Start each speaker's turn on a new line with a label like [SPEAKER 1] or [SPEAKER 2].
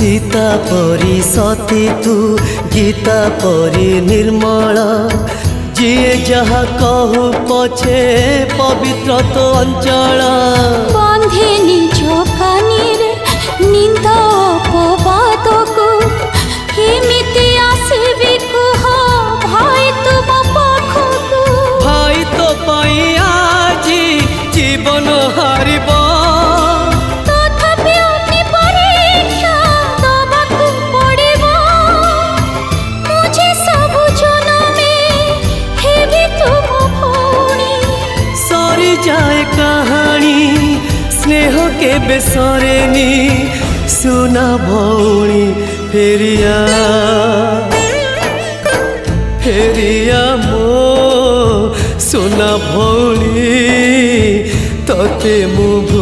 [SPEAKER 1] सीता परी सती तू गीता परी निर्मल जिए जहा कहू पछे पवित्र तो अंचल
[SPEAKER 2] बंधे निज कानी रे निंदा अपवाद को केमिति आसबी कुह भाई तुम पाखकु
[SPEAKER 1] भाई तो पाई आजी जीवन हारिब जाए कहानी स्नेह के बेसरेनी सुना भौणी फेरिया फेरिया मो सुना भौणी तते मु